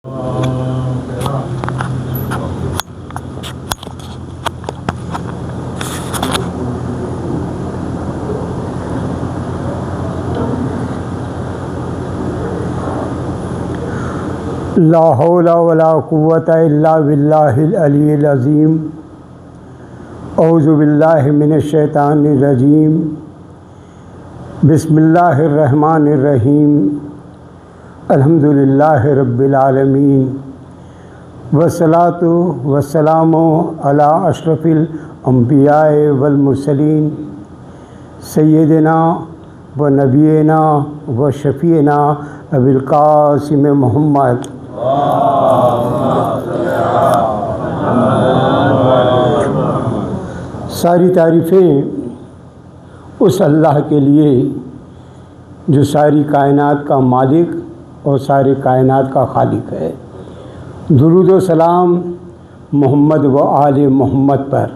لا حول ولا قوة الا باللہ العلی العظیم۔ اعوذ باللہ من الشیطان الرجیم۔ بسم اللہ الرحمن الرحیم۔ الحمد للہ رب العالمین، والصلاۃ والسلام علی اشرف الانبیاء والمرسلین، سیدنا و نبینا و شفیعنا ابی القاسم محمد۔ ساری تعریفیں اس اللہ کے لیے جو ساری کائنات کا مالک اور ساری کائنات کا خالق ہے۔ درود و سلام محمد و آل محمد پر۔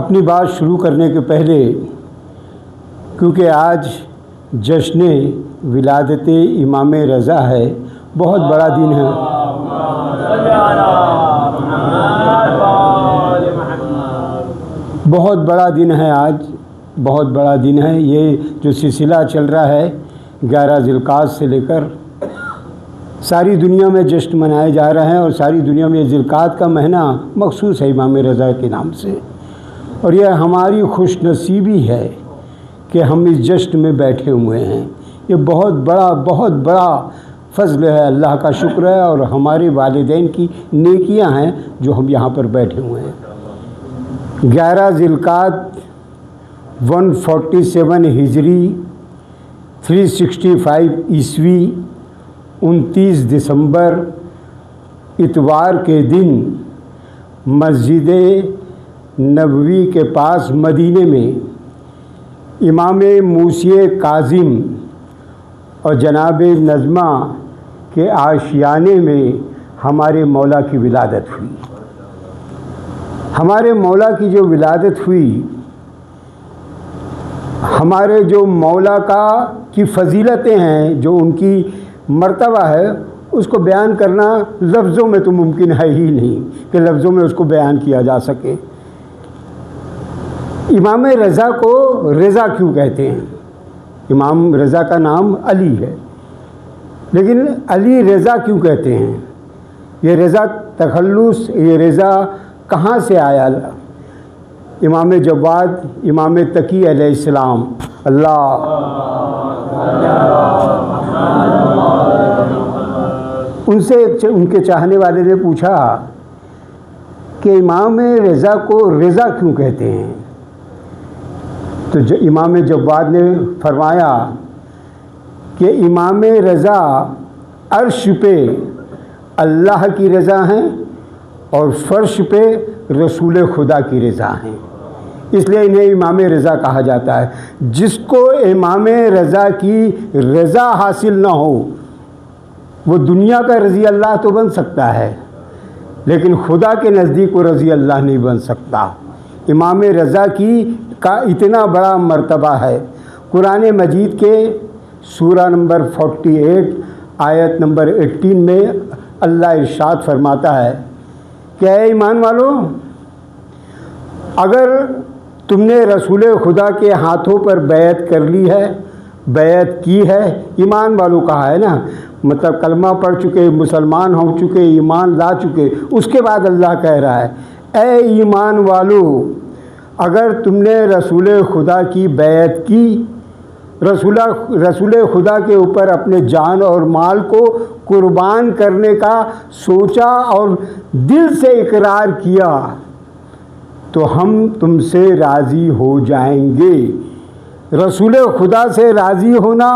اپنی بات شروع کرنے کے پہلے، کیونکہ آج جشن ولادت امام رضا ہے، بہت بڑا دن ہے، بہت بڑا دن ہے آج، بہت بڑا دن ہے۔ یہ جو سلسلہ چل رہا ہے 11 ذی القعدہ سے لے کر ساری دنیا میں جشن منائے جا رہے ہیں، اور ساری دنیا میں ذی القعدہ کا مہینہ مخصوص ہے امام رضا کے نام سے، اور یہ ہماری خوش نصیبی ہے کہ ہم اس جشن میں بیٹھے ہوئے ہیں۔ یہ بہت بڑا فضل ہے، اللہ کا شکر ہے، اور ہمارے والدین کی نیکیاں ہیں جو ہم یہاں پر بیٹھے ہوئے ہیں۔ 11 ذی القعدہ 147 ہجری 365 عیسوی 29 دسمبر اتوار کے دن مسجد نبوی کے پاس مدینے میں امام موسی کاظم اور جناب نظمہ کے آشیانے میں ہمارے مولا کی ولادت ہوئی۔ ہمارے مولا کی جو ولادت ہوئی، ہمارے جو مولا کی فضیلتیں ہیں، جو ان کی مرتبہ ہے، اس کو بیان کرنا لفظوں میں تو ممکن ہے ہی نہیں کہ لفظوں میں اس کو بیان کیا جا سکے۔ امام رضا کو رضا کیوں کہتے ہیں؟ امام رضا کا نام علی ہے، لیکن علی رضا کیوں کہتے ہیں؟ یہ رضا تخلص، یہ رضا کہاں سے آیا؟ امام جواد، امام تقی علیہ السلام، اللہ ان سے ان کے چاہنے والے نے پوچھا کہ امام رضا کو رضا کیوں کہتے ہیں؟ تو امام جواد نے فرمایا کہ امام رضا عرش پہ اللہ کی رضا ہیں اور فرش پہ رسول خدا کی رضا ہیں، اس لیے انہیں امام رضا کہا جاتا ہے۔ جس کو امام رضا کی رضا حاصل نہ ہو، وہ دنیا کا رضی اللہ تو بن سکتا ہے، لیکن خدا کے نزدیک وہ رضی اللہ نہیں بن سکتا۔ امام رضا کا اتنا بڑا مرتبہ ہے۔ قرآن مجید کے سورہ نمبر 48 آیت نمبر 18 میں اللہ ارشاد فرماتا ہے کہ اے ایمان والو، اگر تم نے رسول خدا کے ہاتھوں پر بیعت کر لی ہے، بیعت کی ہے، ایمان والو کہا ہے نا، مطلب کلمہ پڑھ چکے، مسلمان ہو چکے، ایمان لا چکے، اس کے بعد اللہ کہہ رہا ہے اے ایمان والو، اگر تم نے رسول خدا کی بیعت کی، رسول خدا کے اوپر اپنے جان اور مال کو قربان کرنے کا سوچا اور دل سے اقرار کیا، تو ہم تم سے راضی ہو جائیں گے۔ رسول خدا سے راضی ہونا،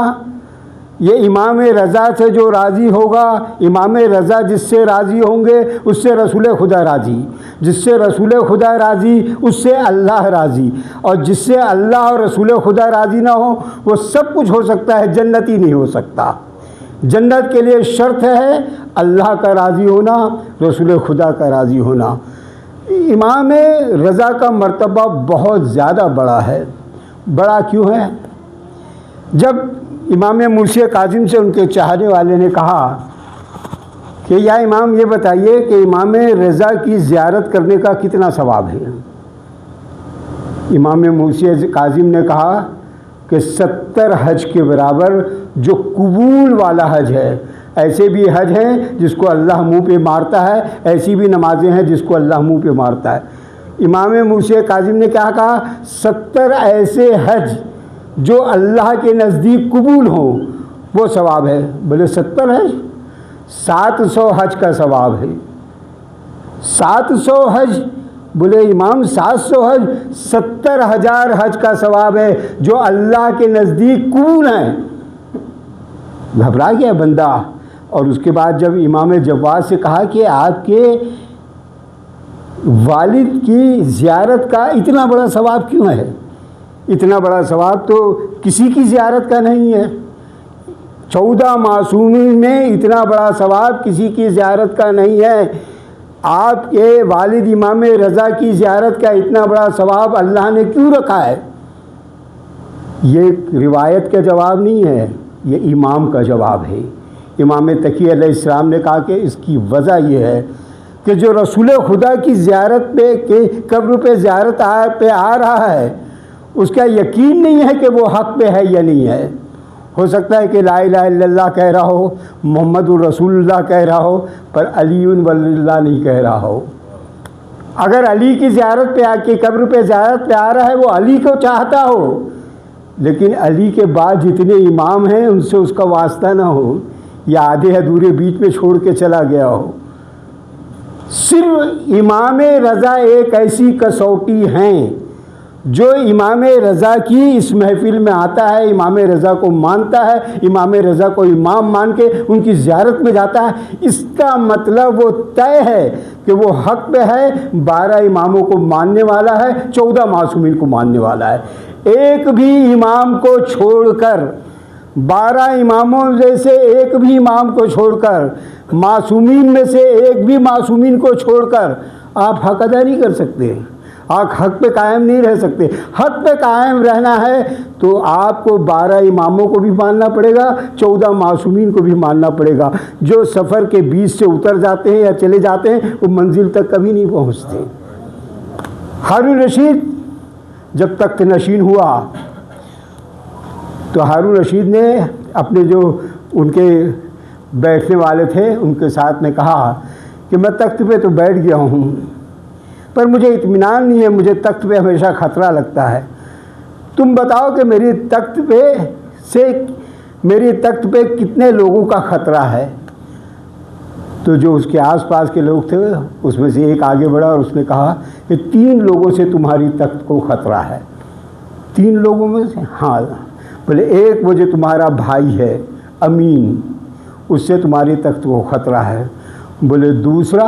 یہ امام رضا سے جو راضی ہوگا، امام رضا جس سے راضی ہوں گے اس سے رسول خدا راضی، جس سے رسول خدا راضی اس سے اللہ راضی، اور جس سے اللہ اور رسول خدا راضی نہ ہو وہ سب کچھ ہو سکتا ہے، جنت ہی نہیں ہو سکتا۔ جنت کے لیے شرط ہے اللہ کا راضی ہونا، رسول خدا کا راضی ہونا۔ امام رضا کا مرتبہ بہت زیادہ بڑا ہے۔ بڑا کیوں ہے؟ جب امام مرسی کاظم سے ان کے چاہنے والے نے کہا کہ یا امام یہ بتائیے کہ امام رضا کی زیارت کرنے کا کتنا ثواب ہے؟ امام مرسی کاظم نے کہا کہ 70 حج کے برابر جو قبول والا حج ہے. ایسے بھی حج ہیں جس کو اللہ منہ پہ مارتا ہے، ایسی بھی نمازیں ہیں جس کو اللہ منہ پہ مارتا ہے. امام مرسی کاظم نے کیا کہا؟ 70 ایسے حج جو اللہ کے نزدیک قبول ہوں وہ ثواب ہے. بولے 70 حج؟ 700 حج کا ثواب ہے. 700 حج؟ بولے امام 700 حج 70,000 حج کا ثواب ہے جو اللہ کے نزدیک قبول ہیں. گھبرا گیا بندہ. اور اس کے بعد جب امام جواد سے کہا کہ آپ کے والد کی زیارت کا اتنا بڑا ثواب کیوں ہے؟ اتنا بڑا ثواب تو کسی کی زیارت کا نہیں ہے. 14 معصومین میں اتنا بڑا ثواب کسی کی زیارت کا نہیں ہے. آپ کے والد امام رضا کی زیارت کا اتنا بڑا ثواب اللہ نے کیوں رکھا ہے؟ یہ روایت کا جواب نہیں ہے، یہ امام کا جواب ہے. امام تقی علیہ السلام نے کہا کہ اس کی وجہ یہ ہے کہ جو رسول خدا کی زیارت پہ قبر پہ زیارت پہ آ رہا ہے اس کا یقین نہیں ہے کہ وہ حق پہ ہے یا نہیں ہے. ہو سکتا ہے کہ لا الہ الا اللہ کہہ رہا ہو، محمد الرسول اللہ کہہ رہا ہو، پر علی ولی اللہ نہیں کہہ رہا ہو. اگر علی کی زیارت پہ آ کے قبر پہ زیارت پہ آ رہا ہے وہ علی کو چاہتا ہو، لیکن علی کے بعد جتنے امام ہیں ان سے اس کا واسطہ نہ ہو یا آدھے ادھورے بیچ میں چھوڑ کے چلا گیا ہو. صرف امام رضا ایک ایسی کسوٹی ہیں جو امام رضا کی اس محفل میں آتا ہے، امام رضا کو مانتا ہے، امام رضا کو امام مان کے ان کی زیارت میں جاتا ہے. اس کا مطلب وہ طے ہے کہ وہ حق پہ ہے، 12 اماموں کو ماننے والا ہے، 14 معصومین کو ماننے والا ہے. ایک بھی امام کو چھوڑ کر، 12 اماموں میں سے ایک بھی امام کو چھوڑ کر، معصومین میں سے ایک بھی معصومین کو چھوڑ کر آپ حق ادا نہیں کر سکتے. آپ حق پہ قائم نہیں رہ سکتے. حق پہ قائم رہنا ہے تو آپ کو 12 اماموں کو بھی ماننا پڑے گا، 14 معصومین کو بھی ماننا پڑے گا. جو سفر کے بیچ سے اتر جاتے ہیں یا چلے جاتے ہیں وہ منزل تک کبھی نہیں پہنچتے. ہارون رشید جب تخت نشین ہوا تو ہارون رشید نے اپنے جو ان کے بیٹھنے والے تھے ان کے ساتھ نے کہا کہ میں تخت پہ تو بیٹھ گیا ہوں پر مجھے اطمینان نہیں ہے، مجھے تخت پہ ہمیشہ خطرہ لگتا ہے. تم بتاؤ کہ میری تخت پہ کتنے لوگوں کا خطرہ ہے؟ تو جو اس کے آس پاس کے لوگ تھے اس میں سے ایک آگے بڑھا اور اس نے کہا کہ 3 لوگوں سے تمہاری تخت کو خطرہ ہے. 3 لوگوں میں سے؟ ہاں. بولے ایک وہ جو تمہارا بھائی ہے امین، اس سے تمہاری تخت کو خطرہ ہے. بولے دوسرا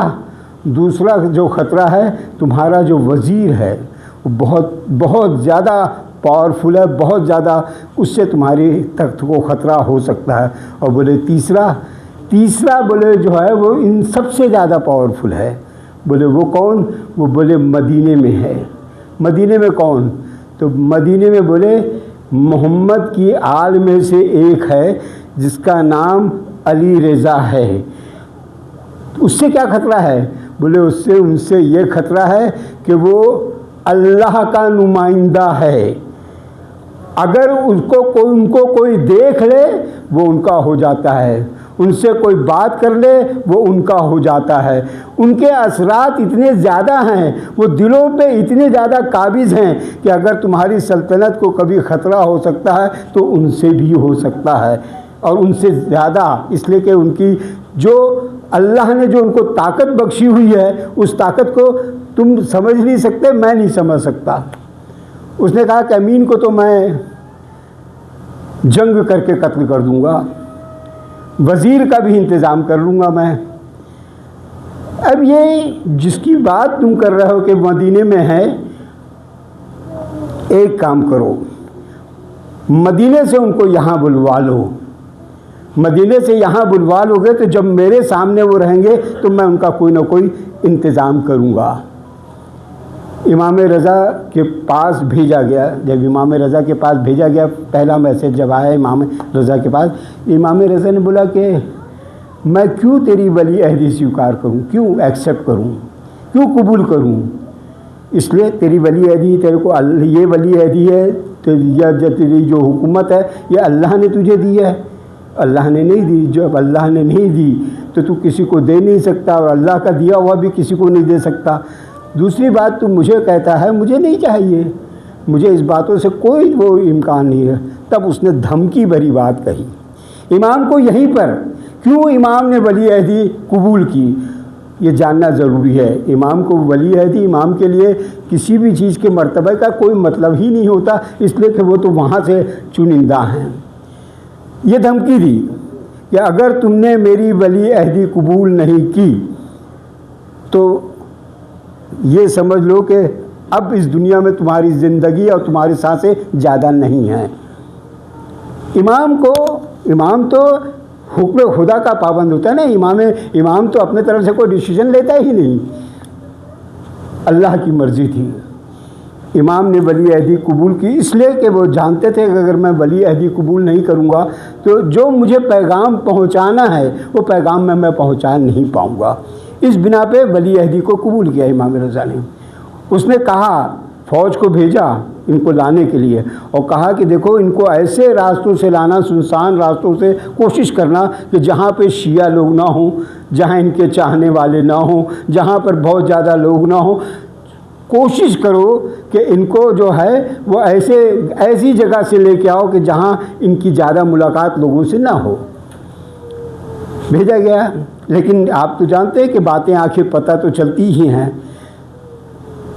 جو خطرہ ہے تمہارا جو وزیر ہے وہ بہت زیادہ پاورفل ہے، بہت زیادہ، اس سے تمہاری تخت کو خطرہ ہو سکتا ہے. اور بولے تیسرا بولے جو ہے وہ ان سب سے زیادہ پاورفل ہے. بولے وہ کون؟ وہ بولے مدینے میں ہے. مدینے میں کون؟ تو مدینے میں بولے محمد کی آل میں سے ایک ہے جس کا نام علی رضا ہے. اس سے کیا خطرہ ہے؟ بولے ان سے یہ خطرہ ہے کہ وہ اللہ کا نمائندہ ہے. اگر ان کو کوئی دیکھ لے وہ ان کا ہو جاتا ہے، ان سے کوئی بات کر لے وہ ان کا ہو جاتا ہے. ان کے اثرات اتنے زیادہ ہیں، وہ دلوں پہ اتنے زیادہ قابض ہیں کہ اگر تمہاری سلطنت کو کبھی خطرہ ہو سکتا ہے تو ان سے بھی ہو سکتا ہے، اور ان سے زیادہ، اس لیے کہ ان کی جو اللہ نے جو ان کو طاقت بخشی ہوئی ہے اس طاقت کو تم سمجھ نہیں سکتے، میں نہیں سمجھ سکتا. اس نے کہا کہ امین کو تو میں جنگ کر کے قتل کر دوں گا، وزیر کا بھی انتظام کر لوں گا میں. اب یہ جس کی بات تم کر رہے ہو کہ مدینے میں ہے، ایک کام کرو، مدینے سے ان کو یہاں بلوا لو. مدینے سے یہاں بلوا لو گے تو جب میرے سامنے وہ رہیں گے تو میں ان کا کوئی نہ کوئی انتظام کروں گا. امام رضا کے پاس بھیجا گیا. جب امام رضا کے پاس بھیجا گیا، پہلا میسیج جب آیا امام رضا کے پاس، امام رضا نے بولا کہ میں کیوں تیری ولی عہدی سویکار کروں، کیوں ایکسیپٹ کروں، کیوں قبول کروں؟ اس لیے تیری ولی عہدی، تیرے کو یہ ولی عہدی ہے تو تیری جو حکومت ہے یہ اللہ نے تجھے دی ہے، اللہ نے نہیں دی. جب اللہ نے نہیں دی تو کسی کو دے نہیں سکتا، اور اللہ کا دیا ہوا بھی کسی کو نہیں دے سکتا. دوسری بات، تو مجھے کہتا ہے مجھے نہیں چاہیے، مجھے اس باتوں سے کوئی وہ امکان نہیں ہے. تب اس نے دھمکی بھری بات کہی. امام کو یہیں پر کیوں امام نے ولی عہدی قبول کی یہ جاننا ضروری ہے. امام کو ولی عہدی، امام کے لیے کسی بھی چیز کے مرتبہ کا کوئی مطلب ہی نہیں ہوتا، اس لیے کہ وہ تو وہاں سے چنندہ ہیں. یہ دھمکی دی کہ اگر تم نے میری ولی عہدی قبول نہیں کی تو یہ سمجھ لو کہ اب اس دنیا میں تمہاری زندگی اور تمہاری سانسیں زیادہ نہیں ہیں. امام تو حکم خدا کا پابند ہوتا ہے نا. امام تو اپنے طرف سے کوئی ڈیسیژن لیتا ہی نہیں، اللہ کی مرضی تھی. امام نے ولی عہدی قبول کی اس لیے کہ وہ جانتے تھے کہ اگر میں ولی عہدی قبول نہیں کروں گا تو جو مجھے پیغام پہنچانا ہے وہ پیغام میں پہنچا نہیں پاؤں گا. اس بنا پہ ولی عہدی کو قبول کیا امام رضا نے. اس نے کہا، فوج کو بھیجا ان کو لانے کے لیے، اور کہا کہ دیکھو ان کو ایسے راستوں سے لانا، سنسان راستوں سے کوشش کرنا کہ جہاں پہ شیعہ لوگ نہ ہوں، جہاں ان کے چاہنے والے نہ ہوں، جہاں پر بہت زیادہ لوگ نہ ہوں. کوشش کرو کہ ان کو جو ہے وہ ایسی جگہ سے لے کے آؤ کہ جہاں ان کی زیادہ ملاقات لوگوں سے نہ ہو. بھیجا گیا، لیکن آپ تو جانتے ہیں کہ باتیں آنکھیں پتہ تو چلتی ہی ہیں.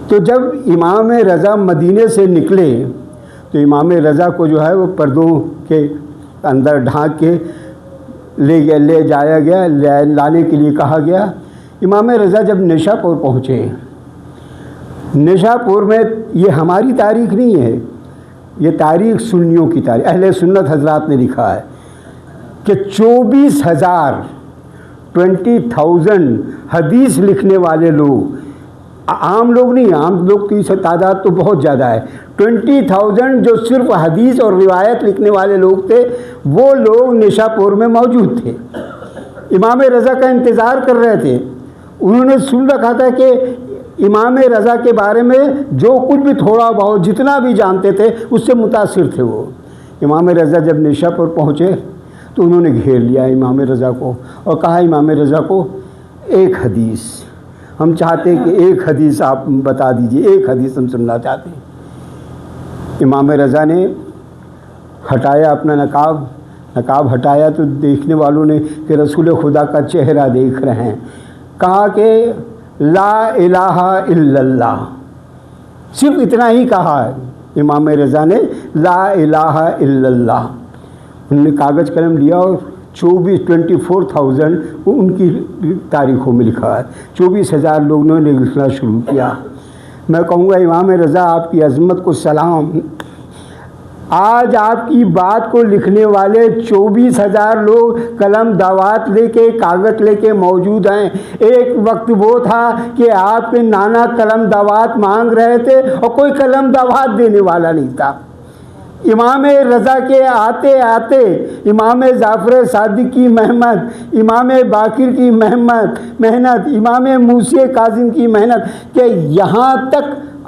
تو جب امام رضا مدینے سے نکلے تو امام رضا کو جو ہے وہ پردوں کے اندر ڈھانک کے لے جایا گیا، لانے کے لیے کہا گیا. امام رضا جب نیشا پور پہنچے، نیشا پور میں، یہ ہماری تاریخ نہیں ہے، یہ تاریخ سنیوں کی تاریخ، اہل سنت حضرات نے لکھا ہے کہ 24,000 حدیث لکھنے والے لوگ، عام لوگ نہیں، عام لوگ کی تعداد تو بہت زیادہ ہے، 20,000 جو صرف حدیث اور روایت لکھنے والے لوگ تھے وہ لوگ نیشا پور میں موجود تھے. امام رضا کا انتظار کر رہے تھے. انہوں نے سن رکھا تھا کہ امام رضا کے بارے میں جو کچھ بھی تھوڑا بہت جتنا بھی جانتے تھے اس سے متاثر تھے وہ. امام رضا جب نیشا پور پہنچے تو انہوں نے گھیر لیا امام رضا کو اور کہا امام رضا کو ایک حدیث ہم چاہتے ہیں کہ ایک حدیث آپ بتا دیجئے، ایک حدیث ہم سننا چاہتے ہیں. امام رضا نے ہٹایا اپنا نقاب ہٹایا تو دیکھنے والوں نے کہ رسول خدا کا چہرہ دیکھ رہے ہیں. کہا کہ لا الہ الا اللہ، صرف اتنا ہی کہا ہے امام رضا نے، لا الہ الا اللہ. انہوں نے کاغذ قلم لیا اور 24,000 ان کی تاریخوں میں لکھا ہے، 24,000 لوگوں نے لکھنا شروع کیا. میں کہوں گا امام رضا آپ کی عظمت کو سلام. آج آپ کی بات کو لکھنے والے 24,000 لوگ قلم دوات لے کے، کاغذ لے کے موجود ہیں. ایک وقت وہ تھا کہ آپ کے نانا قلم دوات مانگ رہے تھے اور کوئی قلم دوات دینے والا نہیں تھا. امام رضا کے آتے آتے امام جعفر صادق کی محنت، امام باقر کی محنت، امام موسی کاظم کی محنت کہ یہاں تک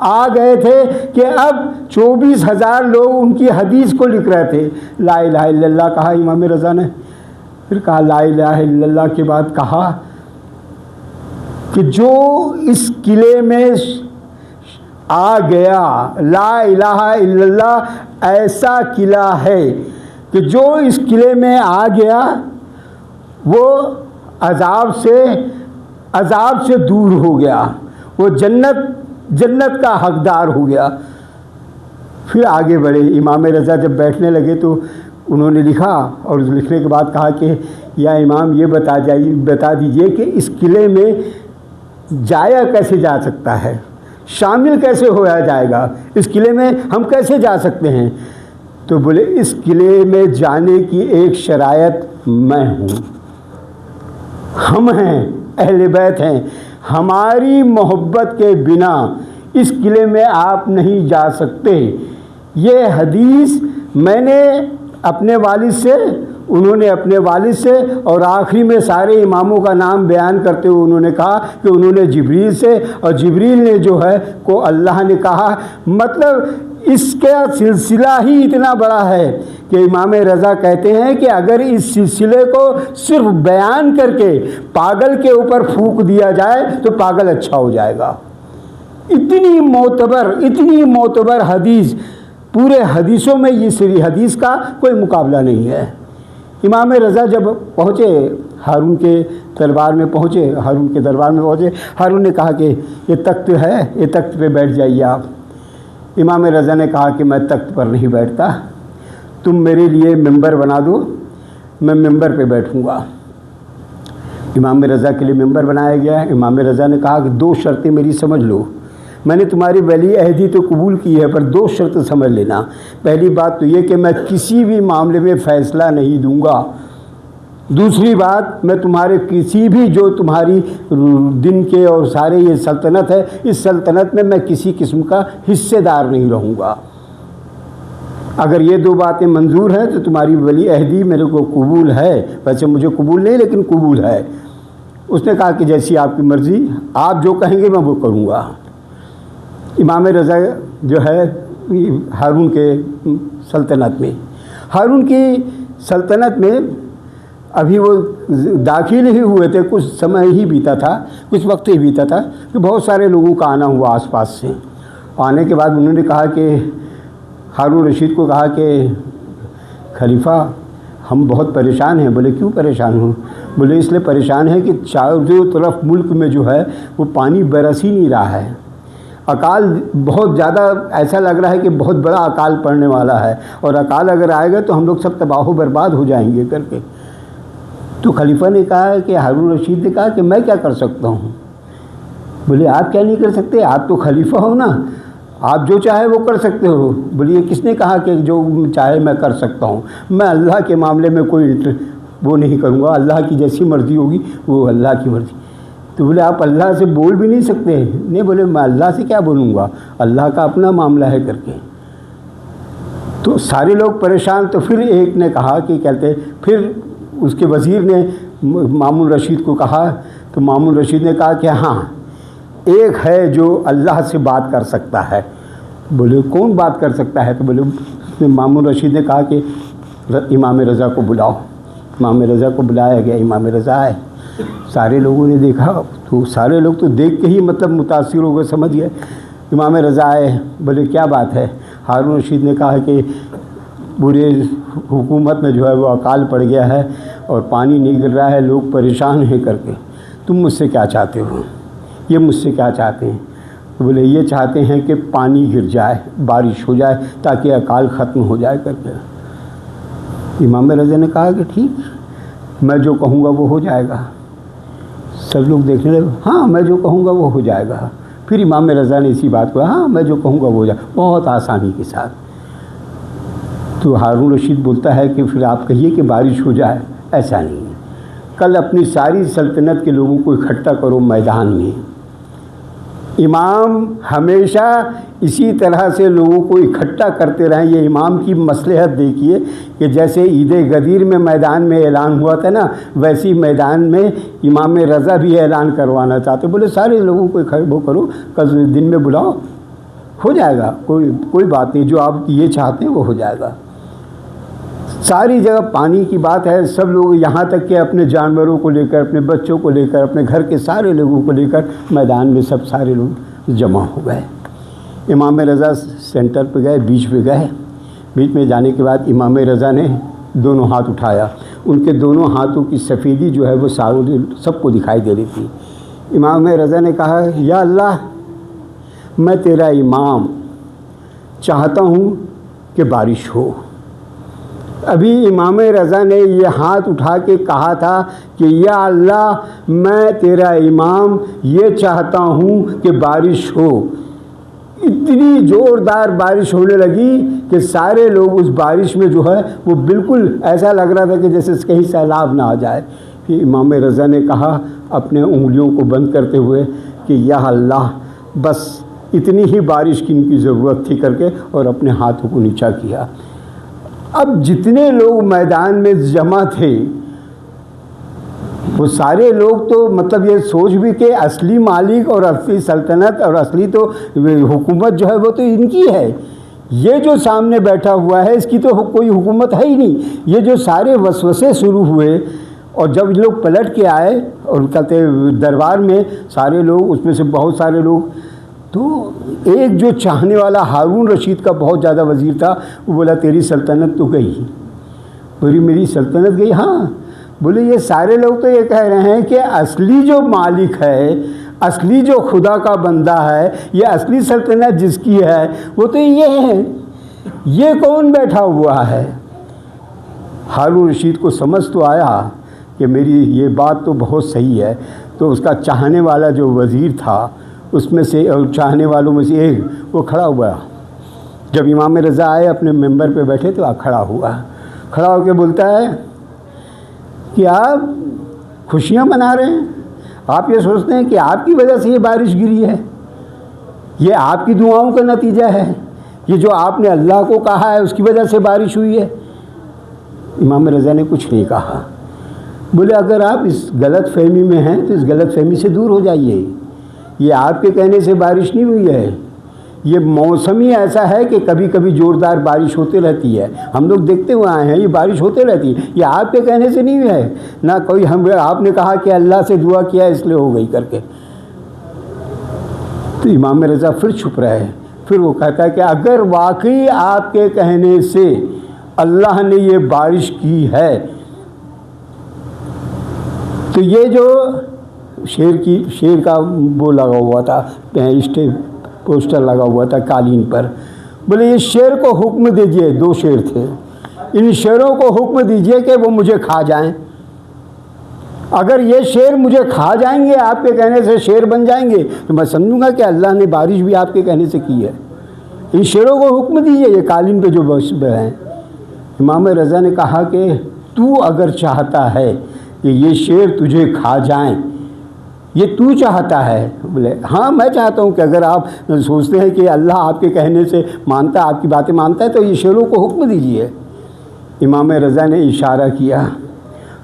آ گئے تھے کہ اب 24,000 لوگ ان کی حدیث کو لکھ رہے تھے. لا الہ الا اللہ کہا امام رضا نے، پھر کہا لا الہ الا اللہ کے بعد کہا کہ جو اس قلعے میں آ گیا، لا الہ الا اللہ ایسا قلعہ ہے کہ جو اس قلعے میں آ گیا وہ عذاب سے دور ہو گیا، وہ جنت کا حقدار ہو گیا. پھر آگے بڑھے. امام رضا جب بیٹھنے لگے تو انہوں نے لکھا اور لکھنے کے بعد کہا کہ یا امام یہ بتا دیجئے کہ اس قلعے میں جایا کیسے جا سکتا ہے، شامل کیسے ہوا جائے گا، اس قلعے میں ہم کیسے جا سکتے ہیں. تو بولے اس قلعے میں جانے کی ایک شرائط میں ہوں، ہم ہیں، اہل بیت ہیں. ہماری محبت کے بنا اس قلعے میں آپ نہیں جا سکتے۔ یہ حدیث میں نے اپنے والد سے، انہوں نے اپنے والد سے، اور آخری میں سارے اماموں کا نام بیان کرتے ہوئے انہوں نے کہا کہ انہوں نے جبریل سے، اور جبریل نے جو ہے کو اللہ نے کہا۔ مطلب اس کا سلسلہ ہی اتنا بڑا ہے کہ امام رضا کہتے ہیں کہ اگر اس سلسلے کو صرف بیان کر کے پاگل کے اوپر پھونک دیا جائے تو پاگل اچھا ہو جائے گا۔ اتنی معتبر حدیث، پورے حدیثوں میں اس حدیث کا کوئی مقابلہ نہیں ہے۔ امام رضا جب پہنچے ہارون کے دربار میں پہنچے، ہارون نے کہا کہ یہ تخت ہے، یہ تخت پہ بیٹھ جائیے آپ۔ امام رضا نے کہا کہ میں تخت پر نہیں بیٹھتا، تم میرے لیے ممبر بنا دو، میں ممبر پہ بیٹھوں گا۔ امام رضا کے لیے ممبر بنایا گیا۔ امام رضا نے کہا کہ 2 شرطیں میری سمجھ لو، میں نے تمہاری ولی عہدی تو قبول کی ہے پر 2 شرط سمجھ لینا۔ پہلی بات تو یہ کہ میں کسی بھی معاملے میں فیصلہ نہیں دوں گا۔ دوسری بات، میں تمہارے کسی بھی جو تمہاری دن کے اور سارے یہ سلطنت ہے، اس سلطنت میں کسی قسم کا حصے دار نہیں رہوں گا۔ اگر یہ 2 باتیں منظور ہیں تو تمہاری ولی عہدی میرے کو قبول ہے، ویسے مجھے قبول نہیں لیکن قبول ہے۔ اس نے کہا کہ جیسی آپ کی مرضی، آپ جو کہیں گے میں وہ کروں گا۔ امام رضا جو ہے ہارون کے سلطنت میں، ہارون کی سلطنت میں ابھی وہ داخل ہی ہوئے تھے، کچھ سمے ہی بیتا تھا، کچھ وقت ہی بیتا تھا کہ بہت سارے لوگوں کا آنا ہوا آس پاس سے۔ آنے کے بعد انہوں نے کہا کہ ہارون رشید کو کہا کہ خلیفہ ہم بہت پریشان ہیں۔ بولے کیوں پریشان ہوں؟ بولے اس لیے پریشان ہیں کہ چاروں طرف ملک میں جو ہے وہ پانی برس ہی نہیں رہا ہے، اکال بہت زیادہ، ایسا لگ رہا ہے کہ بہت بڑا اکال پڑنے والا ہے، اور اکال اگر آئے گا تو ہم لوگ سب تباہ و برباد ہو جائیں گے کر کے۔ تو خلیفہ نے کہا کہ ہارون رشید نے کہا کہ میں کیا کر سکتا ہوں؟ بولے آپ کیا نہیں کر سکتے، آپ تو خلیفہ ہو نا، آپ جو چاہے وہ کر سکتے ہو۔ بولے یہ کس نے کہا کہ جو چاہے میں کر سکتا ہوں؟ میں اللہ کے معاملے میں کوئی وہ نہیں کروں گا، اللہ کی جیسی مرضی ہوگی وہ اللہ کی مرضی۔ تو بولے آپ اللہ سے بول بھی نہیں سکتے؟ نہیں، بولے میں اللہ سے کیا بولوں گا، اللہ کا اپنا معاملہ ہے کر کے۔ تو سارے لوگ پریشان۔ تو پھر ایک نے کہا کہ کہتے، پھر اس کے وزیر نے مامون رشید کو کہا، تو مامون رشید نے کہا کہ ہاں ایک ہے جو اللہ سے بات کر سکتا ہے۔ بولے کون بات کر سکتا ہے؟ تو بولے مامون رشید نے کہا کہ امام رضا کو بلاؤ۔ امام رضا کو بلایا گیا، امام رضا آئے، سارے لوگوں نے دیکھا، تو سارے لوگ تو دیکھ کے ہی مطلب متاثر ہو گئے، سمجھ گئے۔ امام رضا آئے، بولے کیا بات ہے؟ ہارون رشید نے کہا کہ پورے حکومت میں جو ہے وہ اکال پڑ گیا ہے اور پانی نہیں گر رہا ہے، لوگ پریشان ہیں کر کے، تم مجھ سے کیا چاہتے ہو؟ یہ مجھ سے کیا چاہتے ہیں؟ بولے یہ چاہتے ہیں کہ پانی گر جائے، بارش ہو جائے تاکہ اکال ختم ہو جائے کر کے۔ امام رضا نے کہا کہ ٹھیک، میں جو کہوں گا وہ ہو جائے گا۔ سب لوگ دیکھنے لگے، ہاں میں جو کہوں گا وہ ہو جائے گا۔ پھر امام رضا نے اسی بات کو، ہاں میں جو کہوں گا وہ ہو جائے گا، بہت آسانی کے ساتھ۔ تو ہارون رشید بولتا ہے کہ پھر آپ کہیے کہ بارش ہو جائے، ایسا نہیں ہے، کل اپنی ساری سلطنت کے لوگوں کو اکٹھا کرو میدان میں۔ امام ہمیشہ اسی طرح سے لوگوں کو اکٹھا کرتے رہیں۔ یہ امام کی مصلحت دیکھیے کہ جیسے عید غدیر میں میدان میں اعلان ہوا تھا نا، ویسی میدان میں امام رضا بھی اعلان کروانا چاہتے۔ بولے سارے لوگوں کو وہ کرو، کل دن میں بلاؤ، ہو جائے گا، کوئی بات نہیں، جو آپ یہ چاہتے ہیں وہ ہو جائے گا۔ ساری جگہ پانی کی بات ہے، سب لوگ یہاں تک کہ اپنے جانوروں کو لے کر، اپنے بچوں کو لے کر، اپنے گھر کے سارے لوگوں کو لے کر میدان میں سب سارے لوگ جمع ہو گئے۔ امام رضا سینٹر پہ گئے، بیچ پہ گئے۔ بیچ میں جانے کے بعد امام رضا نے دونوں ہاتھ اٹھایا، ان کے دونوں ہاتھوں کی سفیدی جو ہے وہ سب کو دکھائی دے رہی تھی۔ امام رضا نے کہا یا اللہ، میں تیرا امام چاہتا ہوں کہ بارش ہو۔ ابھی امام رضا نے یہ ہاتھ اٹھا کے کہا تھا کہ یا اللہ، میں تیرا امام یہ چاہتا ہوں کہ بارش ہو۔ اتنی زوردار بارش ہونے لگی کہ سارے لوگ اس بارش میں جو ہے وہ بالکل ایسا لگ رہا تھا کہ جیسے کہیں سیلاب نہ آ جائے۔ کہ امام رضا نے کہا اپنے انگلیوں کو بند کرتے ہوئے کہ یا اللہ، بس اتنی ہی بارش کی ان کی ضرورت تھی کر کے اور اپنے ہاتھوں کو نیچا کیا۔ اب جتنے لوگ میدان میں جمع تھے وہ سارے لوگ تو مطلب یہ سوچ بھی کہ اصلی مالک اور اصلی سلطنت اور اصلی تو حکومت جو ہے وہ تو ان کی ہے، یہ جو سامنے بیٹھا ہوا ہے اس کی تو کوئی حکومت ہے ہی نہیں۔ یہ جو سارے وسوسے شروع ہوئے اور جب لوگ پلٹ کے آئے اور کہتے دربار میں سارے لوگ، اس میں سے بہت سارے لوگ، تو ایک جو چاہنے والا ہارون رشید کا بہت زیادہ وزیر تھا، وہ بولا تیری سلطنت تو گئی۔ بولی میری سلطنت گئی؟ ہاں۔ بولے یہ سارے لوگ تو یہ کہہ رہے ہیں کہ اصلی جو مالک ہے، اصلی جو خدا کا بندہ ہے، یہ اصلی سلطنت جس کی ہے وہ تو یہ ہے، یہ کون بیٹھا ہوا ہے؟ ہارون رشید کو سمجھ تو آیا کہ میری یہ بات تو بہت صحیح ہے، تو اس کا چاہنے والا جو وزیر تھا اس میں سے، اور چاہنے والوں میں سے ایک، وہ کھڑا ہوا۔ جب امام رضا آئے اپنے ممبر پہ بیٹھے تو کھڑا ہوا، کھڑا ہو کے بولتا ہے کہ آپ خوشیاں منا رہے ہیں، آپ یہ سوچتے ہیں کہ آپ کی وجہ سے یہ بارش گری ہے، یہ آپ کی دعاؤں کا نتیجہ ہے، یہ جو آپ نے اللہ کو کہا ہے اس کی وجہ سے بارش ہوئی ہے؟ امام رضا نے کچھ نہیں کہا۔ بولے اگر آپ اس غلط فہمی میں ہیں تو اس غلط فہمی سے دور ہو جائیے، یہ آپ کے کہنے سے بارش نہیں ہوئی ہے، یہ موسم ہی ایسا ہے کہ کبھی کبھی زوردار بارش ہوتے رہتی ہے، ہم لوگ دیکھتے ہوئے آئے ہیں، یہ بارش ہوتے رہتی ہے، یہ آپ کے کہنے سے نہیں ہے، نہ کوئی آپ نے کہا کہ اللہ سے دعا کیا اس لیے ہو گئی کر کے۔ تو امام رضا پھر چھپ رہے، پھر وہ کہتا ہے کہ اگر واقعی آپ کے کہنے سے اللہ نے یہ بارش کی ہے تو یہ جو شیر کا وہ لگا ہوا تھا، پوسٹر لگا ہوا تھا قالین پر، بولے یہ شیر کو حکم دیجئے، 2 شیر تھے، ان شیروں کو حکم دیجئے کہ وہ مجھے کھا جائیں، اگر یہ شیر مجھے کھا جائیں گے، آپ کے کہنے سے شیر بن جائیں گے، تو میں سمجھوں گا کہ اللہ نے بارش بھی آپ کے کہنے سے کی ہے، ان شیروں کو حکم دیجئے، یہ قالین پہ جو ہیں۔ امام رضا نے کہا کہ تو اگر چاہتا ہے کہ یہ شیر تجھے کھا جائیں، یہ تو چاہتا ہے؟ بولے ہاں میں چاہتا ہوں کہ اگر آپ سوچتے ہیں کہ اللہ آپ کے کہنے سے مانتا ہے، آپ کی باتیں مانتا ہے، تو یہ شیروں کو حکم دیجیے۔ امام رضا نے اشارہ کیا،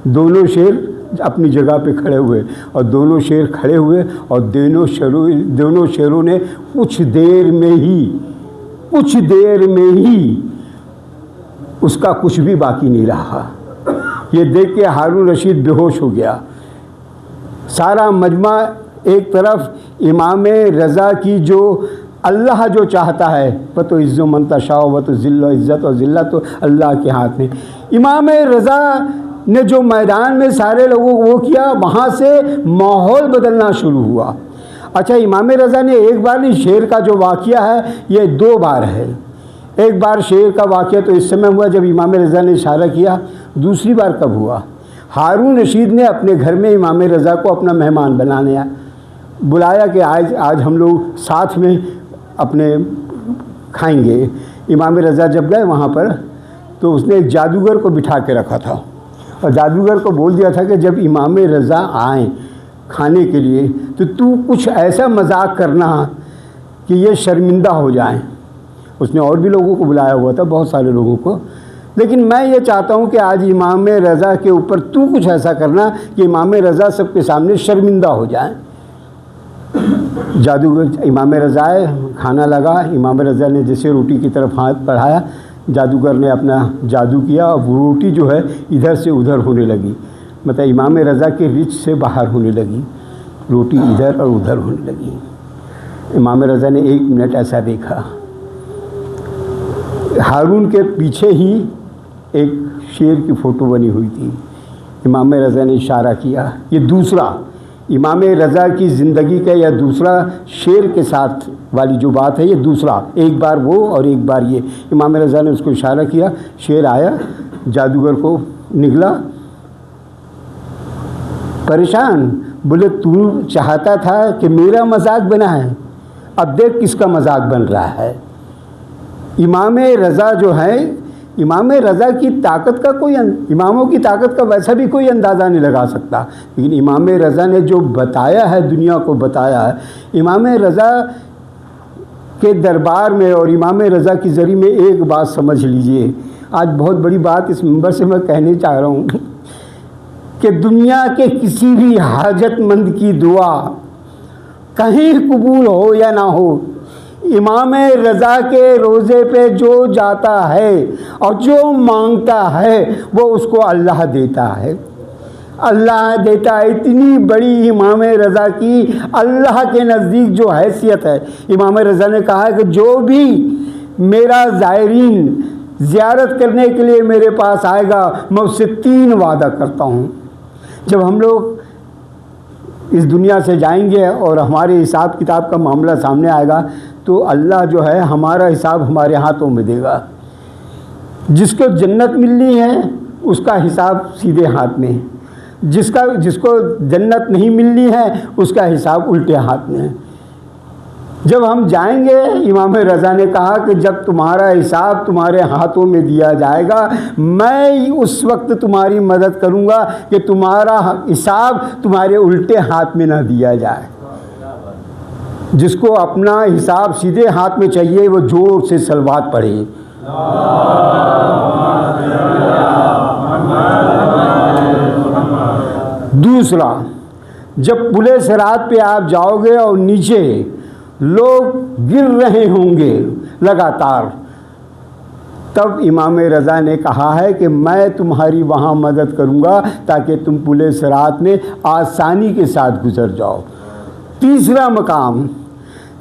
دونوں شیر اپنی جگہ پہ کھڑے ہوئے، اور دونوں شیر کھڑے ہوئے، اور دونوں شیروں نے کچھ دیر میں ہی اس کا کچھ بھی باقی نہیں رہا۔ یہ دیکھ کے ہارون رشید بے ہوش ہو گیا، سارا مجمع ایک طرف، امام رضا کی جو اللہ جو چاہتا ہے، وہ تو عز و منتشا، وہ تو ذل و عزت اور ذلت تو اللہ کے ہاتھ میں، امام رضا نے جو میدان میں سارے لوگوں کو وہ کیا، وہاں سے ماحول بدلنا شروع ہوا۔ اچھا امام رضا نے ایک بار نہیں، شیر کا جو واقعہ ہے یہ 2 بار ہے۔ ایک بار شیر کا واقعہ تو اس سمے ہوا جب امام رضا نے اشارہ کیا، دوسری بار کب ہوا؟ ہارون رشید نے اپنے گھر میں امام رضا کو اپنا مہمان بنانے بلایا کہ آج ہم لوگ ساتھ میں اپنے کھائیں گے۔ امام رضا جب گئے وہاں پر تو اس نے ایک جادوگر کو بٹھا کے رکھا تھا، اور جادوگر کو بول دیا تھا کہ جب امام رضا آئیں کھانے کے لیے تو کچھ ایسا مذاق کرنا کہ یہ شرمندہ ہو جائیں۔ اس نے اور بھی لوگوں کو بلایا ہوا تھا، بہت سارے لوگوں کو، لیکن میں یہ چاہتا ہوں کہ آج امام رضا کے اوپر تو کچھ ایسا کرنا کہ امام رضا سب کے سامنے شرمندہ ہو جائیں۔ جادوگر امام رضا آئے، کھانا لگا، امام رضا نے جیسے روٹی کی طرف ہاتھ بڑھایا، جادوگر نے اپنا جادو کیا، اور وہ روٹی جو ہے ادھر سے ادھر ہونے لگی، مطلب امام رضا کے رچ سے باہر ہونے لگی، روٹی ادھر اور ادھر ہونے لگی۔ امام رضا نے 1 منٹ ایسا دیکھا، ہارون کے پیچھے ہی ایک شیر کی فوٹو بنی ہوئی تھی۔ امام رضا نے اشارہ کیا، یہ دوسرا امام رضا کی زندگی کا یا دوسرا شیر کے ساتھ والی جو بات ہے، یہ دوسرا، ایک بار وہ اور ایک بار یہ۔ امام رضا نے اس کو اشارہ کیا، شیر آیا، جادوگر کو نگلا، پریشان، بولے تو چاہتا تھا کہ میرا مذاق بنا ہے، اب دیکھ کس کا مذاق بن رہا ہے۔ امام رضا جو ہے، امام رضا کی طاقت کا اماموں کی طاقت کا ویسا بھی کوئی اندازہ نہیں لگا سکتا، لیکن امام رضا نے جو بتایا ہے، دنیا کو بتایا ہے، امام رضا کے دربار میں اور امام رضا کی ذریعے میں ایک بات سمجھ لیجئے، آج بہت بڑی بات اس منبر سے میں کہنے چاہ رہا ہوں کہ دنیا کے کسی بھی حاجت مند کی دعا کہیں قبول ہو یا نہ ہو، امام رضا کے روضے پہ جو جاتا ہے اور جو مانگتا ہے وہ اس کو اللہ دیتا ہے، اللہ دیتا ہے۔ اتنی بڑی امام رضا کی اللہ کے نزدیک جو حیثیت ہے، امام رضا نے کہا کہ جو بھی میرا زائرین زیارت کرنے کے لیے میرے پاس آئے گا میں اس سے 3 وعدہ کرتا ہوں۔ جب ہم لوگ اس دنیا سے جائیں گے اور ہمارے حساب کتاب کا معاملہ سامنے آئے گا تو اللہ جو ہے ہمارا حساب ہمارے ہاتھوں میں دے گا۔ جس کو جنت ملنی ہے اس کا حساب سیدھے ہاتھ میں ہے، جس کو جنت نہیں ملنی ہے اس کا حساب الٹے ہاتھ میں ہے۔ جب ہم جائیں گے، امام رضا نے کہا کہ جب تمہارا حساب تمہارے ہاتھوں میں دیا جائے گا میں اس وقت تمہاری مدد کروں گا کہ تمہارا حساب تمہارے الٹے ہاتھ میں نہ دیا جائے۔ جس کو اپنا حساب سیدھے ہاتھ میں چاہیے وہ زور سے صلوات پڑھے۔ دوسرا، جب پلِ صراط پہ آپ جاؤ گے اور نیچے لوگ گر رہے ہوں گے لگاتار، تب امام رضا نے کہا ہے کہ میں تمہاری وہاں مدد کروں گا تاکہ تم پلِ صراط میں آسانی کے ساتھ گزر جاؤ۔ تیسرا مقام،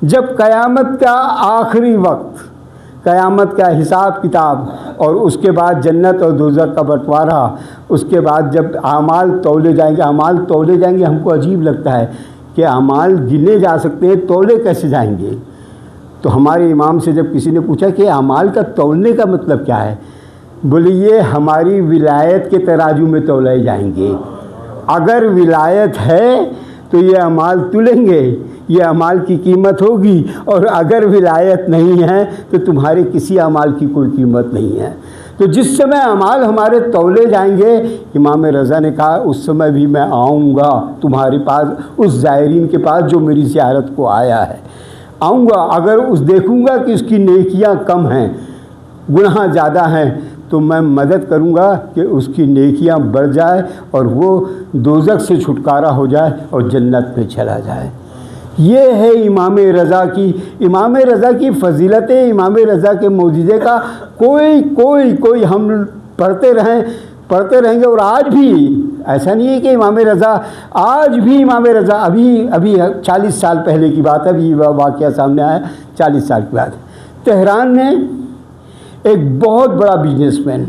جب قیامت کا آخری وقت، قیامت کا حساب کتاب اور اس کے بعد جنت اور دوزخ کا بٹوارہ، اس کے بعد جب اعمال تولے جائیں گے، ہم کو عجیب لگتا ہے کہ اعمال گنے جا سکتے ہیں، تولے کیسے جائیں گے؟ تو ہمارے امام سے جب کسی نے پوچھا کہ اعمال کا تولنے کا مطلب کیا ہے، بولے یہ ہماری ولایت کے ترازو میں تولے جائیں گے۔ اگر ولایت ہے تو یہ اعمال تلیں گے، یہ اعمال کی قیمت ہوگی، اور اگر ولایت نہیں ہے تو تمہارے کسی اعمال کی کوئی قیمت نہیں ہے۔ تو جس سمے اعمال ہمارے تولے جائیں گے، امام رضا نے کہا اس سمے بھی میں آؤں گا تمہارے پاس، اس زائرین کے پاس جو میری زیارت کو آیا ہے آؤں گا۔ اگر دیکھوں گا کہ اس کی نیکیاں کم ہیں، گناہ زیادہ ہیں، تو میں مدد کروں گا کہ اس کی نیکیاں بڑھ جائے اور وہ دوزخ سے چھٹکارا ہو جائے اور جنت میں چلا جائے۔ یہ ہے امام رضا کی فضیلت، امام رضا کے معجزے کا کوئی ہم پڑھتے رہیں گے۔ اور آج بھی ایسا نہیں ہے کہ آج بھی امام رضا ابھی 40 سال پہلے کی بات ہے، ابھی واقعہ سامنے آیا 40 سال کی بات ہے۔ تہران میں ایک بہت بڑا بزنس مین،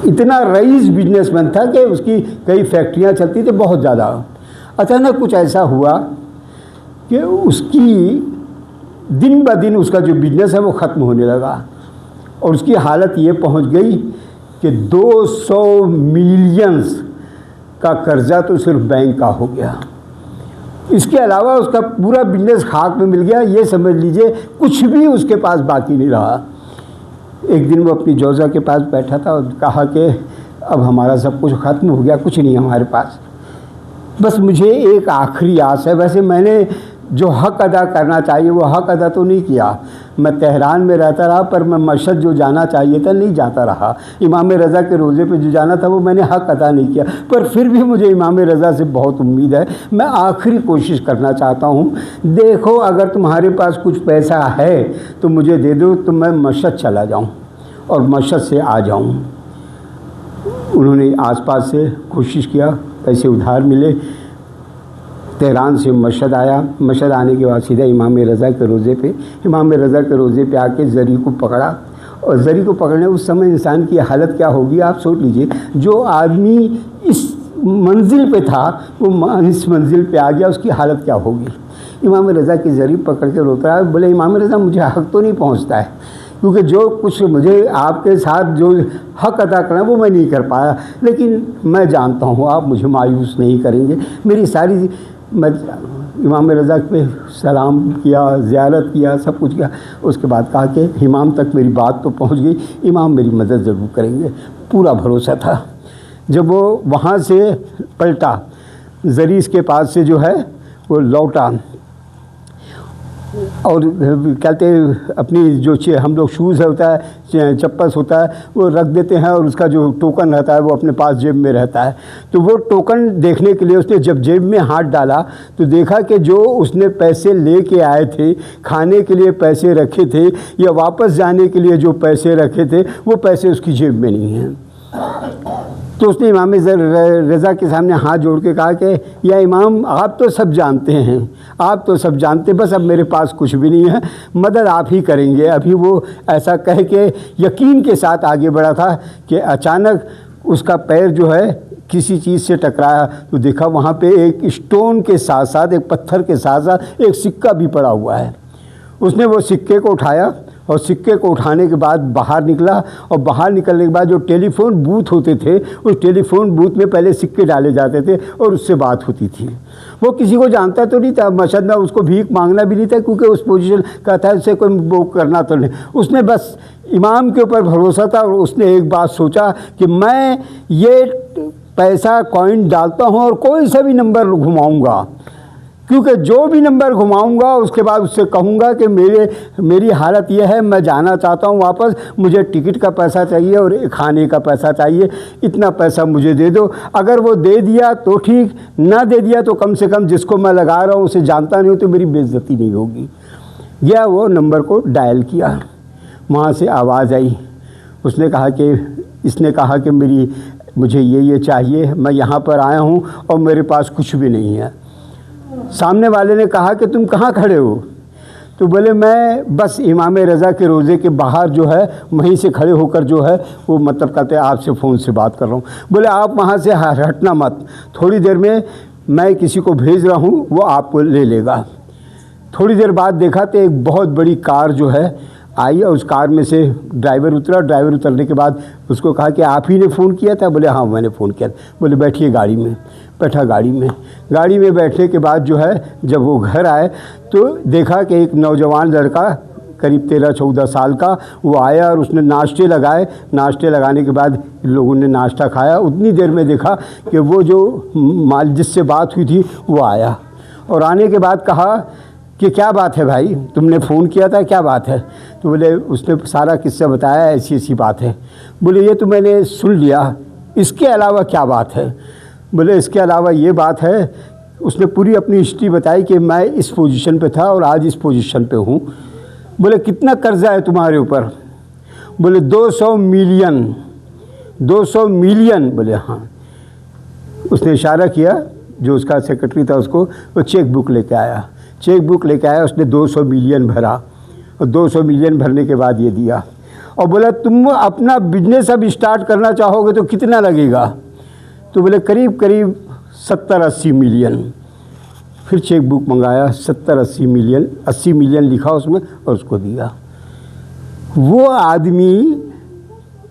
اتنا رئیس بزنس مین تھا کہ اس کی کئی فیکٹریاں چلتی تھیں بہت زیادہ۔ اچانک کچھ ایسا ہوا کہ اس کی دن بہ دن اس کا جو بزنس ہے وہ ختم ہونے لگا، اور اس کی حالت یہ پہنچ گئی کہ 200 ملینز کا قرضہ تو صرف بینک کا ہو گیا، اس کے علاوہ اس کا پورا بزنس خاک میں مل گیا۔ یہ سمجھ لیجئے کچھ بھی اس کے پاس باقی نہیں رہا۔ ایک دن وہ اپنی جوزہ کے پاس بیٹھا تھا اور کہا کہ اب ہمارا سب کچھ ختم ہو گیا، کچھ نہیں ہمارے پاس، بس مجھے ایک آخری آس ہے۔ ویسے میں نے جو حق ادا کرنا چاہیے وہ حق ادا تو نہیں کیا، میں تہران میں رہتا رہا پر میں مشہد جو جانا چاہیے تھا نہیں جاتا رہا، امام رضا کے روزے پہ جو جانا تھا وہ میں نے حق ادا نہیں کیا، پر پھر بھی مجھے امام رضا سے بہت امید ہے، میں آخری کوشش کرنا چاہتا ہوں، دیکھو اگر تمہارے پاس کچھ پیسہ ہے تو مجھے دے دو تو میں مشہد چلا جاؤں اور مشہد سے آ جاؤں۔ انہوں نے آس پاس سے کوشش کیا، پیسے ادھار ملے، تہران سے مشہد آیا، مشہد آنے کے بعد سیدھا امام رضا کے روزے پہ آ کے زری کو پکڑا، اور زری کو پکڑنے اس سمے انسان کی حالت کیا ہوگی آپ سوچ لیجئے، جو آدمی اس منزل پہ تھا وہ اس منزل پہ آ گیا، اس کی حالت کیا ہوگی۔ امام رضا کی زری پکڑ کے روتا رہا، بولے امام رضا مجھے حق تو نہیں پہنچتا ہے، کیونکہ جو کچھ مجھے آپ کے ساتھ جو حق ادا کرنا وہ میں نہیں کر پایا، لیکن میں جانتا ہوں آپ مجھے مایوس نہیں کریں گے، میری ساری میں امام رضا پہ سلام کیا، زیارت کیا، سب کچھ کیا، اس کے بعد کہا کہ امام تک میری بات تو پہنچ گئی، امام میری مدد ضرور کریں گے، پورا بھروسہ تھا۔ جب وہ وہاں سے پلٹا، زری اس کے پاس سے جو ہے وہ لوٹا، اور کہتے اپنی جو ہم لوگ شوز ہوتا ہے چپس ہوتا ہے وہ رکھ دیتے ہیں اور اس کا جو ٹوکن رہتا ہے وہ اپنے پاس جیب میں رہتا ہے. تو وہ ٹوکن دیکھنے کے لیے اس نے جب جیب میں ہاتھ ڈالا تو دیکھا کہ جو اس نے پیسے لے کے آئے تھے, کھانے کے لیے پیسے رکھے تھے یا واپس جانے کے لیے جو پیسے رکھے تھے وہ پیسے اس کی جیب میں نہیں ہیں. تو اس نے امام رضا کے سامنے ہاتھ جوڑ کے کہا کہ یا امام آپ تو سب جانتے ہیں, آپ تو سب جانتے, بس اب میرے پاس کچھ بھی نہیں ہے, مدد آپ ہی کریں گے. ابھی وہ ایسا کہہ کے یقین کے ساتھ آگے بڑھا تھا کہ اچانک اس کا پیر جو ہے کسی چیز سے ٹکرایا تو دیکھا وہاں پہ ایک اسٹون کے ساتھ ساتھ, ایک پتھر کے ساتھ ساتھ ایک سکہ بھی پڑا ہوا ہے. اس نے وہ سکے کو اٹھایا اور سکے کو اٹھانے کے بعد باہر نکلا, اور باہر نکلنے کے بعد جو ٹیلی فون بوتھ ہوتے تھے اس ٹیلی فون بوتھ میں پہلے سکے ڈالے جاتے تھے اور اس سے بات ہوتی تھی. وہ کسی کو جانتا تو نہیں تھا, ماشاء اللہ اس کو بھیک مانگنا بھی نہیں تھا کیونکہ اس پوزیشن کا تھا, اس سے کوئی وہ کرنا تو نہیں. اس نے بس امام کے اوپر بھروسہ تھا اور اس نے ایک بات سوچا کہ میں یہ پیسہ کوئن ڈالتا ہوں اور کوئی سا بھی نمبر گھماؤں گا, کیونکہ جو بھی نمبر گھماؤں گا اس کے بعد اس سے کہوں گا کہ میری حالت یہ ہے, میں جانا چاہتا ہوں واپس, مجھے ٹکٹ کا پیسہ چاہیے اور کھانے کا پیسہ چاہیے, اتنا پیسہ مجھے دے دو. اگر وہ دے دیا تو ٹھیک, نہ دے دیا تو کم سے کم جس کو میں لگا رہا ہوں اسے جانتا نہیں ہوں تو میری بے عزتی نہیں ہوگی. گیا وہ نمبر کو ڈائل کیا, وہاں سے آواز آئی. اس نے کہا کہ مجھے یہ چاہیے, میں یہاں پر آیا ہوں اور میرے پاس کچھ بھی نہیں ہے. سامنے والے نے کہا کہ تم کہاں کھڑے ہو؟ تو بولے میں بس امام رضا کے روضے کے باہر جو ہے وہیں سے کھڑے ہو کر جو ہے وہ مطلب کہتے ہیں آپ سے فون سے بات کر رہا ہوں. بولے آپ وہاں سے ہٹنا مت, تھوڑی دیر میں کسی کو بھیج رہا ہوں وہ آپ کو لے لے گا. تھوڑی دیر بعد دیکھا تو ایک بہت بڑی کار جو ہے آئی اور اس کار میں سے ڈرائیور اترا. ڈرائیور اترنے کے بعد اس کو کہا کہ آپ ہی نے فون کیا تھا؟ بولے ہاں میں نے فون کیا تھا. بولے بیٹھیے گاڑی میں. بیٹھا گاڑی میں بیٹھنے کے بعد جو ہے جب وہ گھر آئے تو دیکھا کہ ایک نوجوان لڑکا قریب 13-14 سال کا وہ آیا اور اس نے ناشتے لگائے. ناشتے لگانے کے بعد لوگوں نے ناشتہ کھایا. اتنی دیر میں دیکھا کہ وہ جو جس سے بات ہوئی تھی وہ آیا, اور آنے کے بعد کہا کہ کیا بات ہے بھائی, تم نے فون کیا تھا, کیا بات ہے؟ تو بولے اس نے سارا قصہ بتایا, ایسی بات ہے. بولے یہ تو میں نے سن لیا, اس کے علاوہ کیا بات ہے؟ بولے اس کے علاوہ یہ بات ہے. اس نے پوری اپنی ہسٹری بتائی کہ میں اس پوزیشن پہ تھا اور آج اس پوزیشن پہ ہوں. بولے کتنا قرضہ ہے تمہارے اوپر؟ بولے 200 ملین. 200 ملین. بولے ہاں. اس نے اشارہ کیا, جو اس کا سیکرٹری تھا اس کو, وہ چیک بک لے کے آیا. اس نے 200 ملین بھرا, اور 200 ملین بھرنے کے بعد یہ دیا, اور بولا تم اپنا بزنس اب اسٹارٹ کرنا چاہو گے تو کتنا لگے گا؟ تو بولے قریب 70-80 ملین. پھر چیک بک منگایا, 70-80 ملین, 80 ملین لکھا اس میں اور اس کو دیا. وہ آدمی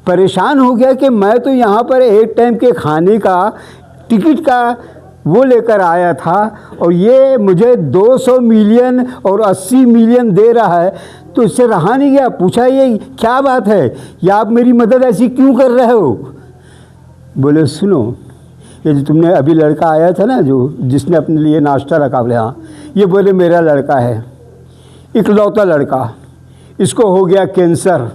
پریشان ہو گیا کہ میں تو یہاں پر ایک ٹائم کے کھانے کا ٹکٹ کا وہ لے کر آیا تھا اور یہ مجھے 200 ملین اور 80 ملین دے رہا ہے. تو اس سے رہا نہیں گیا, پوچھا یہ کیا بات ہے, یا آپ میری مدد ایسی کیوں کر رہے ہو؟ بولے سنو, یہ جو تم نے ابھی لڑکا آیا تھا نا جس نے اپنے لیے ناشتہ رکھا, بولے ہاں, یہ بولے میرا لڑکا ہے, اکلوتا لڑکا, اس کو ہو گیا کینسر.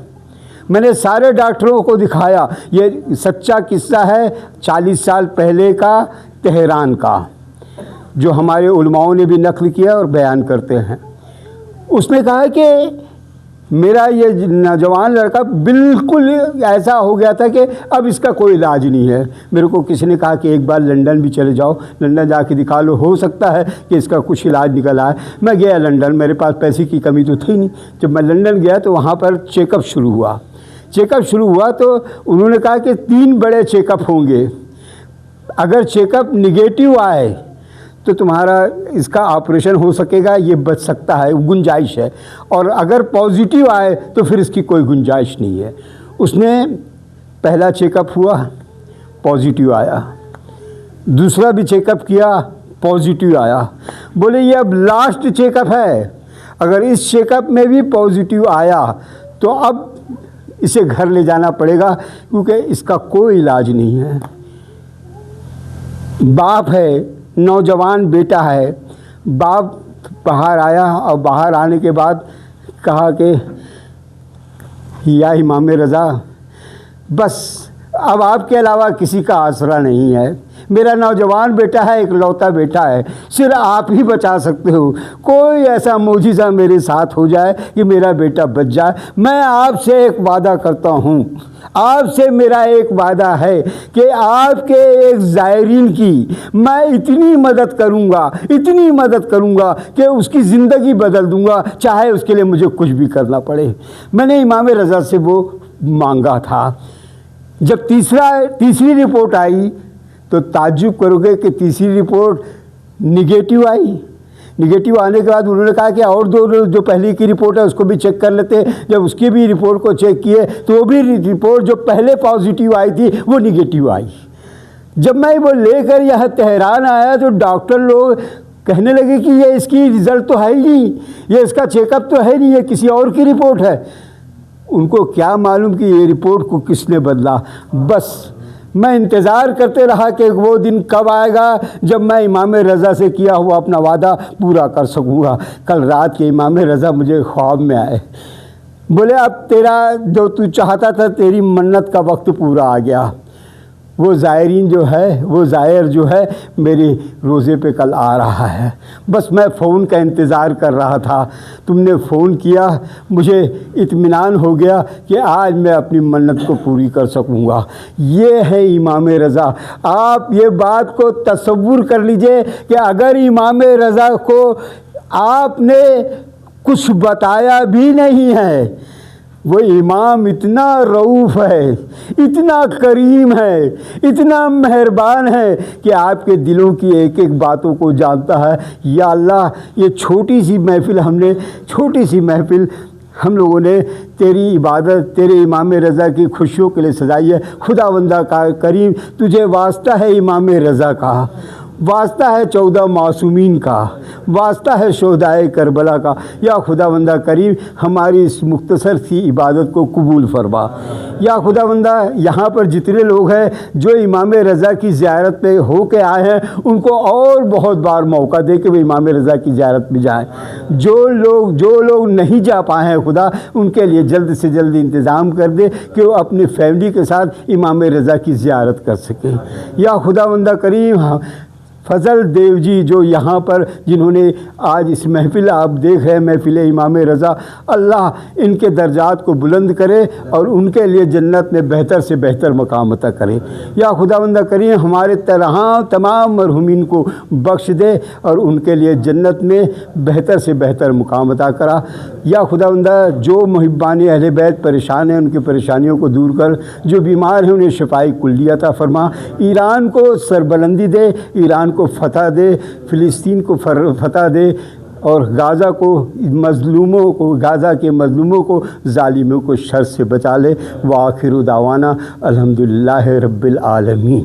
میں نے سارے ڈاکٹروں کو دکھایا. یہ سچا قصہ ہے 40 سال پہلے کا تہران کا, جو ہمارے علماؤں نے بھی نقل کیا اور بیان کرتے ہیں. اس نے کہا کہ میرا یہ نوجوان لڑکا بالکل ایسا ہو گیا تھا کہ اب اس کا کوئی علاج نہیں ہے. میرے کو کسی نے کہا کہ ایک بار لنڈن بھی چلے جاؤ, لنڈن جا کے دکھا لو, ہو سکتا ہے کہ اس کا کچھ علاج نکل آئے. میں گیا لنڈن, میرے پاس پیسے کی کمی تو تھی نہیں. جب میں لنڈن گیا تو وہاں پر چیک اپ شروع ہوا تو انہوں نے کہا کہ 3 بڑے چیک اپ ہوں گے. اگر چیک اپ نگیٹو آئے تو تمہارا اس کا آپریشن ہو سکے گا, یہ بچ سکتا ہے, گنجائش ہے, اور اگر پازیٹیو آئے تو پھر اس کی کوئی گنجائش نہیں ہے. اس نے پہلا چیک اپ ہوا, پازیٹیو آیا. دوسرا بھی چیک اپ کیا, پازیٹیو آیا. بولے یہ اب لاسٹ چیک اپ ہے, اگر اس چیک اپ میں بھی پازیٹیو آیا تو اب اسے گھر لے جانا پڑے گا کیونکہ اس کا کوئی علاج نہیں ہے. باپ ہے, نوجوان بیٹا ہے, باپ باہر آیا اور باہر آنے کے بعد کہا کہ یا امام رضا بس اب آپ کے علاوہ کسی کا آسرا نہیں ہے، میرا نوجوان بیٹا ہے، اکلوتا بیٹا ہے، صرف آپ ہی بچا سکتے ہو، کوئی ایسا معجزہ میرے ساتھ ہو جائے کہ میرا بیٹا بچ جائے۔ میں آپ سے ایک وعدہ کرتا ہوں، آپ سے میرا ایک وعدہ ہے کہ آپ کے ایک زائرین کی میں اتنی مدد کروں گا کہ اس کی زندگی بدل دوں گا، چاہے اس کے لیے مجھے کچھ بھی کرنا پڑے۔ میں نے امام رضا سے وہ مانگا تھا۔ جب تیسری رپورٹ آئی تو تعجب کرو گے کہ تیسری رپورٹ نگیٹو آئی۔ نگیٹو آنے کے بعد انہوں نے کہا کہ اور دو جو پہلے کی رپورٹ ہے اس کو بھی چیک کر لیتے۔ جب اس کی بھی رپورٹ کو چیک کیے تو وہ بھی رپورٹ جو پہلے پازیٹیو آئی تھی وہ نگیٹو آئی۔ جب میں وہ لے کر یہاں تہران آیا تو ڈاکٹر لوگ کہنے لگے کہ یہ اس کی رزلٹ تو ہے ہی نہیں، یہ اس کا چیک اپ تو ہے نہیں، یہ کسی اور کی رپورٹ ہے۔ ان کو کیا معلوم کہ یہ رپورٹ کو کس نے بدلا۔ بس میں انتظار کرتے رہا کہ وہ دن کب آئے گا جب میں امام رضا سے کیا ہوا اپنا وعدہ پورا کر سکوں گا۔ کل رات کے امام رضا مجھے خواب میں آئے، بولے اب تیرا جو تو چاہتا تھا تیری منت کا وقت پورا آ گیا۔ وہ زائرین جو ہے، وہ زائر جو ہے میرے روزے پہ کل آ رہا ہے، بس میں فون کا انتظار کر رہا تھا، تم نے فون کیا، مجھے اطمینان ہو گیا کہ آج میں اپنی منت کو پوری کر سکوں گا۔ یہ ہے امام رضا۔ آپ یہ بات کو تصور کر لیجئے کہ اگر امام رضا کو آپ نے کچھ بتایا بھی نہیں ہے، وہ امام اتنا رؤوف ہے، اتنا کریم ہے، اتنا مہربان ہے کہ آپ کے دلوں کی ایک ایک باتوں کو جانتا ہے۔ یا اللہ، یہ چھوٹی سی محفل ہم لوگوں نے تیری عبادت، تیرے امام رضا کی خوشیوں کے لیے سجائی ہے۔ خداوندہ کا کریم، تجھے واسطہ ہے امام رضا کا، واسطہ ہے 14 معصومین کا، واسطہ ہے شہدائے کربلا کا۔ یا خداوندہ کریم، ہماری اس مختصر سی عبادت کو قبول فرما۔ یا خداوندہ، یہاں پر جتنے لوگ ہیں جو امام رضا کی زیارت پہ ہو کے آئے ہیں، ان کو اور بہت بار موقع دے کہ وہ امام رضا کی زیارت میں جائیں۔ جو لوگ نہیں جا پائے ہیں خدا، ان کے لیے جلد سے جلد انتظام کر دے کہ وہ اپنی فیملی کے ساتھ امام رضا کی زیارت کر سکیں۔ یا خداوندہ کریم، فضل دیو جی جو یہاں پر جنہوں نے آج اس محفل آپ دیکھ رہے ہیں، محفل امام رضا، اللہ ان کے درجات کو بلند کرے اور ان کے لیے جنت میں بہتر سے بہتر مقام عطا کرے۔ یا خداوندہ کریم، ہمارے تمام مرحومین کو بخش دے اور ان کے لیے جنت میں بہتر سے بہتر مقام عطا کرا۔ یا خداوندہ، جو محبان اہل بیت پریشان ہیں ان کی پریشانیوں کو دور کر، جو بیمار ہیں انہیں شفائی کلی عطا فرما۔ ایران کو سربلندی دے، ایران کو فتح دے، فلسطین کو فتح دے، اور غازہ کے مظلوموں کو، ظالموں کو شر سے بچا لے۔ وآخر دعوانا الحمدللہ رب العالمین۔